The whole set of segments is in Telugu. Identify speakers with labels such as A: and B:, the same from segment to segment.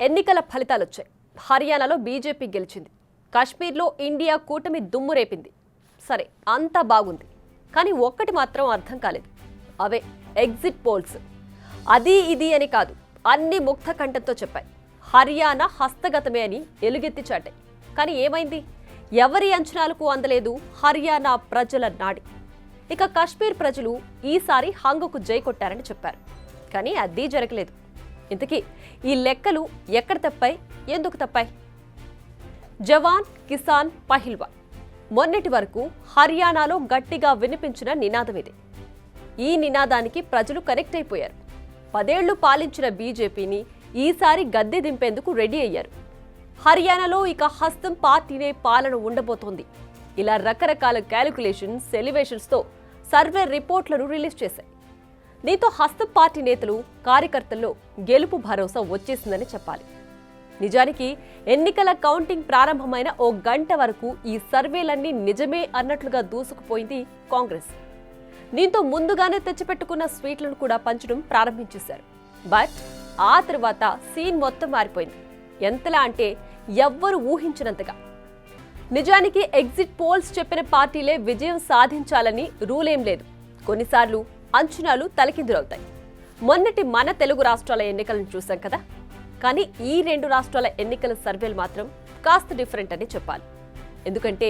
A: ఎన్నికల ఫలితాలు వచ్చాయి. హర్యానాలో బీజేపీ గెలిచింది. కాశ్మీర్లో ఇండియా కూటమి దుమ్ము రేపింది. సరే, అంతా బాగుంది. కానీ ఒక్కటి మాత్రం అర్థం కాలేదు. అవే ఎగ్జిట్ పోల్స్. అది ఇది అని కాదు, అన్ని ముక్త కంఠంతో చెప్పాయి హర్యానా హస్తగతమే అని ఎలుగెత్తి చాటాయి. కానీ ఏమైంది? ఎవరి అంచనాలకు అందలేదు హర్యానా ప్రజల నాడి. ఇక కాశ్మీర్ ప్రజలు ఈసారి హంగుకు జై కొట్టారని చెప్పారు. కానీ అది జరగలేదు. ఇంతకీ ఈ లెక్కలు ఎక్కడ తప్పాయి, ఎందుకు తప్పాయి? జవాన్, కిసాన్, పహిల్వాన్ మొన్నటి వరకు హర్యానాలో గట్టిగా వినిపించిన నినాదం ఇది. ఈ నినాదానికి ప్రజలు కనెక్ట్ అయిపోయారు. 10 ఏళ్లు పాలించిన బీజేపీని ఈసారి గద్దె దింపేందుకు రెడీ అయ్యారు. హర్యానాలో ఇక హస్తం పార్టీనే పాలన ఉండబోతోంది. ఇలా రకరకాల క్యాలిక్యులేషన్స్, ఎలివేషన్స్తో సర్వే రిపోర్ట్లను రిలీజ్ చేశాయి. దీంతో హస్తం పార్టీ నేతలు, కార్యకర్తల్లో గెలుపు భరోసా వచ్చేసిందని చెప్పాలి. నిజానికి ఎన్నికల కౌంటింగ్ ప్రారంభమైన ఓ గంట వరకు ఈ సర్వేలన్నీ నిజమే అన్నట్లుగా దూసుకుపోయింది కాంగ్రెస్. దీంతో ముందుగానే తెచ్చిపెట్టుకున్న స్వీట్లను కూడా పంచడం ప్రారంభించేశారు. బట్ ఆ తర్వాత సీన్ మొత్తం మారిపోయింది. ఎంతలా అంటే ఎవ్వరూ ఊహించినంతగా. నిజానికి ఎగ్జిట్ పోల్స్ చెప్పిన పార్టీలే విజయం సాధించాలని రూలేం లేదు. కొన్నిసార్లు అంచనాలు తలకిందులవుతాయి. మొన్నటి మన తెలుగు రాష్ట్రాల ఎన్నికలను చూసాం కదా. కానీ ఈ 2 రాష్ట్రాల ఎన్నికల సర్వేలు మాత్రం కాస్త డిఫరెంట్ అని చెప్పాలి. ఎందుకంటే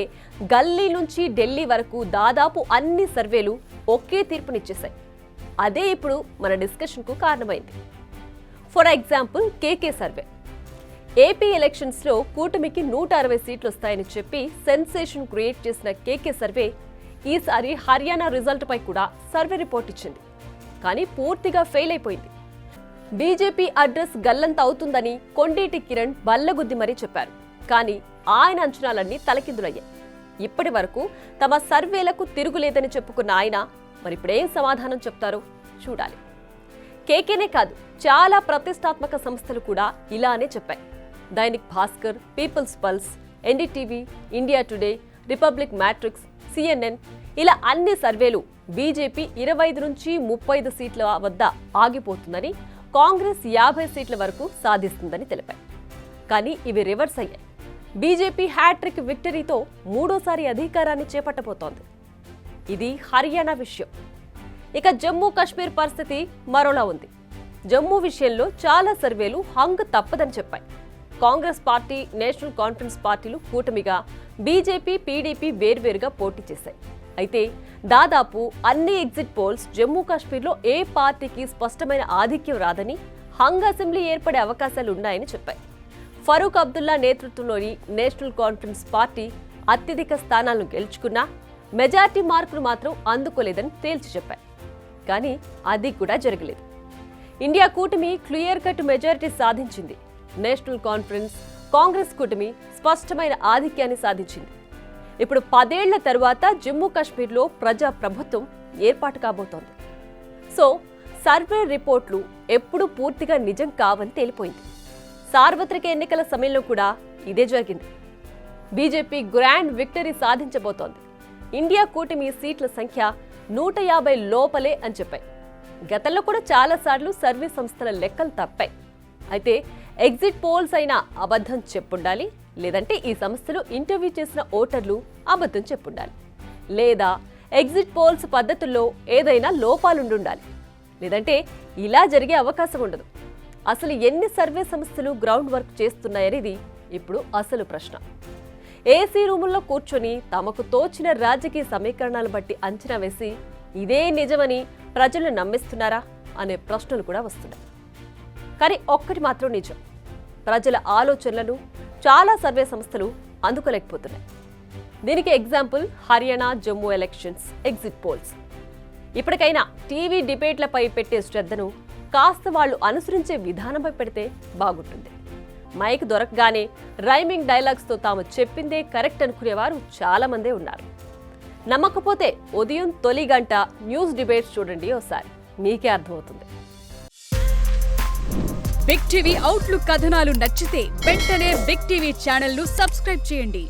A: గల్లీ నుంచి ఢిల్లీ వరకు దాదాపు అన్ని సర్వేలు ఒకే తీర్పునిచ్చేశాయి. అదే ఇప్పుడు మన డిస్కషన్కు కారణమైంది. For example KK survey. AP ఎలక్షన్స్లో కూటమికి 160 సీట్లు వస్తాయని చెప్పి సెన్సేషన్ క్రియేట్ చేసిన కేకే సర్వే ఈసారి హర్యానా రిజల్ట్ పై కూడా సర్వే రిపోర్ట్ ఇచ్చింది. కానీ పూర్తిగా ఫెయిల్ అయిపోయింది. బీజేపీ అడ్రస్ గల్లంత అవుతుందని కొండేటి కిరణ్ బల్లగుద్ది మరీ చెప్పారు. కానీ ఆయన అంచనాలన్నీ తలకిందులయ్యాయి. ఇప్పటి వరకు తమ సర్వేలకు తిరుగులేదని చెప్పుకున్న ఆయన మరిప్పుడేం సమాధానం చెప్తారో చూడాలి. కేకేనే కాదు, చాలా ప్రతిష్టాత్మక సంస్థలు కూడా ఇలానే చెప్పాయి. Dainik Bhaskar, People's Pulse, NDTV, India Today, Republic Matrix, CNN ఇలా అన్ని సర్వేలు బీజేపీ 25 నుంచి 35 సీట్ల వద్ద ఆగిపోతుందని, కాంగ్రెస్ 50 సీట్ల వరకు సాధిస్తుందని తెలిపాయి. కానీ ఇవి రివర్స్ అయ్యాయి. బీజేపీ హ్యాట్రిక్ విక్టరీతో 3వ అధికారాన్ని చేపట్టబోతోంది. ఇది హర్యానా విషయం. ఇక జమ్మూ కాశ్మీర్ పరిస్థితి మరోలా ఉంది. జమ్మూ విషయంలో చాలా సర్వేలు హంగ్ తప్పదని చెప్పాయి. కాంగ్రెస్ పార్టీ, నేషనల్ కాన్ఫరెన్స్ పార్టీలు కూటమిగా, బీజేపీ, పీడీపీ వేర్వేరుగా పోటీ చేశాయి. అయితే దాదాపు అన్ని ఎగ్జిట్ పోల్స్ జమ్మూ కాశ్మీర్లో ఏ పార్టీకి స్పష్టమైన ఆధిక్యం రాదని, హంగ్ అసెంబ్లీ ఏర్పడే అవకాశాలు ఉన్నాయని చెప్పాయి. ఫరూక్ అబ్దుల్లా నేతృత్వంలోని నేషనల్ కాన్ఫరెన్స్ పార్టీ అత్యధిక స్థానాలను గెలుచుకున్నా మెజార్టీ మార్కులు మాత్రం అందుకోలేదని తేల్చి చెప్పాయి. కానీ అది కూడా జరగలేదు. ఇండియా కూటమి క్లియర్ కట్ మెజారిటీ సాధించింది. నేషనల్ కాన్ఫరెన్స్, కాంగ్రెస్ కూటమి స్పష్టమైన ఆధిక్యాన్ని సాధించింది. ఇప్పుడు 10 ఏళ్ల తరువాత జమ్మూ కాశ్మీర్లో ప్రజా ప్రభుత్వం ఏర్పాటు కాబోతోంది. సో సర్వే రిపోర్ట్లు ఎప్పుడూ పూర్తిగా నిజం కావని తేలిపోయింది. సార్వత్రిక ఎన్నికల సమయంలో కూడా ఇదే జరిగింది. బీజేపీ గ్రాండ్ విక్టరీ సాధించబోతోంది. ఇండియా కూటమి సీట్ల సంఖ్య 150 లోపలే అని చెప్పాయి. గతంలో కూడా చాలాసార్లు సర్వే సంస్థల లెక్కలు తప్పాయి. అయితే ఎగ్జిట్ పోల్స్ అయినా అబద్ధం చెప్పుండాలి, లేదంటే ఈ సంస్థలు ఇంటర్వ్యూ చేసిన ఓటర్లు అబద్ధం చెప్పుండాలి, లేదా ఎగ్జిట్ పోల్స్ పద్ధతుల్లో ఏదైనా లోపాలుండాలి, లేదంటే ఇలా జరిగే అవకాశం ఉండదు. అసలు ఎన్ని సర్వే సంస్థలు గ్రౌండ్ వర్క్ చేస్తున్నాయనేది ఇప్పుడు అసలు ప్రశ్న. ఏసీ రూముల్లో కూర్చొని తమకు తోచిన రాజకీయ సమీకరణాలు బట్టి అంచనా వేసి ఇదే నిజమని ప్రజలను నమ్మిస్తున్నారా అనే ప్రశ్నలు కూడా వస్తున్నాయి. కానీ ఒక్కటి మాత్రం నిజం, ప్రజల ఆలోచనలను చాలా సర్వే సంస్థలు అందుకోలేకపోతున్నాయి. దీనికి example Haryana, Jammu elections exit polls. ఇప్పటికైనా టీవీ డిబేట్లపై పెట్టే శ్రద్ధను కాస్త వాళ్ళు అనుసరించే విధానంపై పెడితే బాగుంటుంది. మైక్ దొరకగానే రైమింగ్ డైలాగ్స్తో తాము చెప్పిందే కరెక్ట్ అనుకునేవారు చాలా మందే ఉన్నారు. నమ్మకపోతే ఉదయం తొలి గంట న్యూస్ డిబేట్స్ చూడండి, ఒకసారి మీకే అర్థమవుతుంది.
B: బిగ్ టీవీ అవుట్లుక్ కథనాలు నచ్చితే వెంటనే బిగ్ టీవీ ఛానల్ ను సబ్స్క్రైబ్ చేయండి.